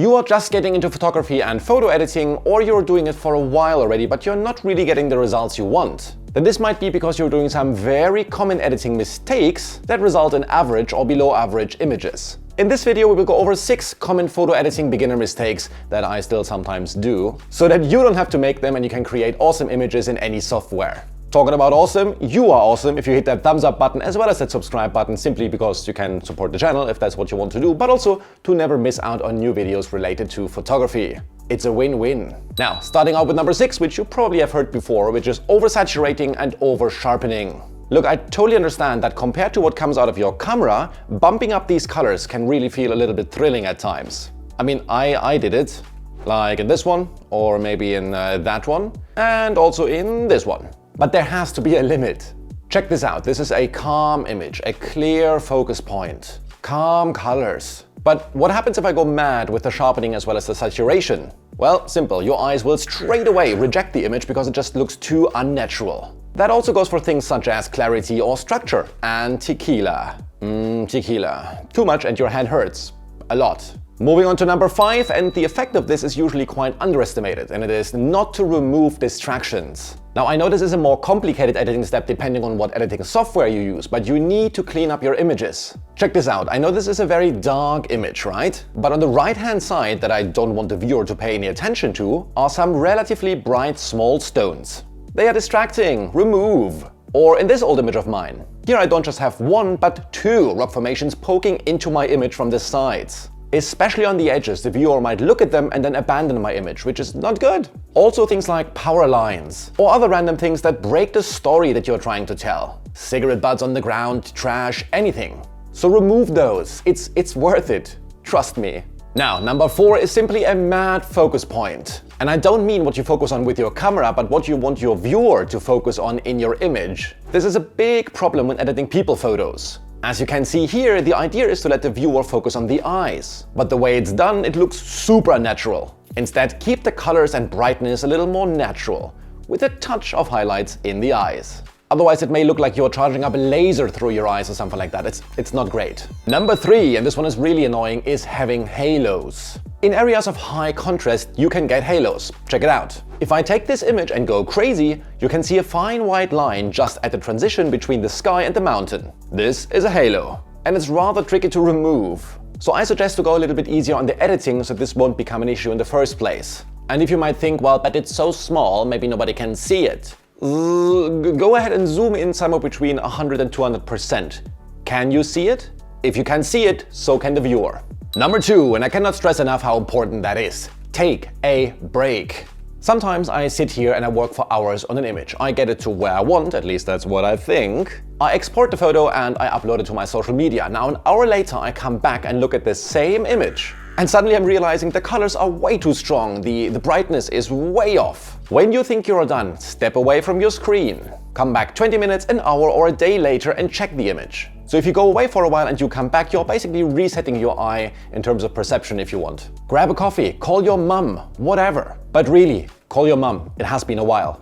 You are just getting into photography and photo editing, or you're doing it for a while already, but you're not really getting the results you want, then this might be because you're doing some very common editing mistakes that result in average or below average images. In this video, we will go over 6 common photo editing beginner mistakes that I still sometimes do, so that you don't have to make them and you can create awesome images in any software. Talking about awesome, you are awesome if you hit that thumbs up button as well as that subscribe button, simply because you can support the channel if that's what you want to do, but also to never miss out on new videos related to photography. It's a win-win. Now, starting out with number 6, which you probably have heard before, which is oversaturating and oversharpening. Look, I totally understand that compared to what comes out of your camera, bumping up these colors can really feel a little bit thrilling at times. I mean, I did it, like in this one, or maybe in that one, and also in this one. But there has to be a limit. Check this out. This is a calm image, a clear focus point, calm colors. But what happens if I go mad with the sharpening as well as the saturation? Well, simple. Your eyes will straight away reject the image because it just looks too unnatural. That also goes for things such as clarity or structure. And tequila. Tequila. Too much and your head hurts. A lot. Moving on to number 5, and the effect of this is usually quite underestimated, and it is not to remove distractions. Now, I know this is a more complicated editing step depending on what editing software you use, but you need to clean up your images. Check this out. I know this is a very dark image, right? But on the right-hand side that I don't want the viewer to pay any attention to are some relatively bright small stones. They are distracting. Remove. Or in this old image of mine. Here I don't just have 1, but 2 rock formations poking into my image from the sides. Especially on the edges, the viewer might look at them and then abandon my image, which is not good. Also things like power lines or other random things that break the story that you're trying to tell. Cigarette butts on the ground, trash, anything. So remove those. It's worth it. Trust me. Now, number 4 is simply a mad focus point. And I don't mean what you focus on with your camera, but what you want your viewer to focus on in your image. This is a big problem when editing people photos. As you can see here, the idea is to let the viewer focus on the eyes. But the way it's done, it looks super unnatural. Instead, keep the colors and brightness a little more natural, with a touch of highlights in the eyes. Otherwise, it may look like you're charging up a laser through your eyes or something like that. It's not great. Number 3, and this one is really annoying, is having halos. In areas of high contrast, you can get halos. Check it out. If I take this image and go crazy, you can see a fine white line just at the transition between the sky and the mountain. This is a halo, and it's rather tricky to remove. So I suggest to go a little bit easier on the editing so this won't become an issue in the first place. And if you might think, well, but it's so small, maybe nobody can see it. Go ahead and zoom in somewhere between 100 and 200%. Can you see it? If you can see it, so can the viewer. Number 2, and I cannot stress enough how important that is. Take a break. Sometimes I sit here and I work for hours on an image. I get it to where I want, at least that's what I think. I export the photo and I upload it to my social media. Now an hour later I come back and look at the same image. And suddenly I'm realizing the colors are way too strong, the brightness is way off. When you think you're done, step away from your screen. Come back 20 minutes, an hour or a day later and check the image. So if you go away for a while and you come back, you're basically resetting your eye in terms of perception if you want. Grab a coffee, call your mum, whatever. But really, call your mum. It has been a while.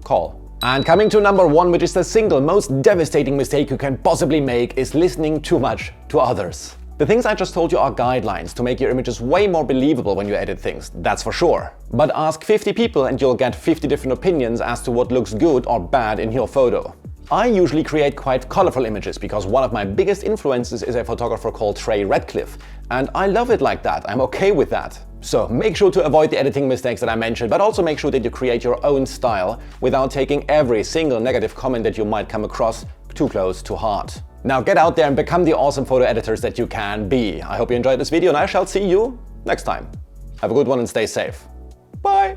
Call. And coming to number 1, which is the single most devastating mistake you can possibly make, is listening too much to others. The things I just told you are guidelines to make your images way more believable when you edit things, that's for sure. But ask 50 people and you'll get 50 different opinions as to what looks good or bad in your photo. I usually create quite colorful images because one of my biggest influences is a photographer called Trey Radcliffe, and I love it like that. I'm okay with that. So make sure to avoid the editing mistakes that I mentioned, but also make sure that you create your own style without taking every single negative comment that you might come across too close to heart. Now get out there and become the awesome photo editors that you can be. I hope you enjoyed this video and I shall see you next time. Have a good one and stay safe. Bye!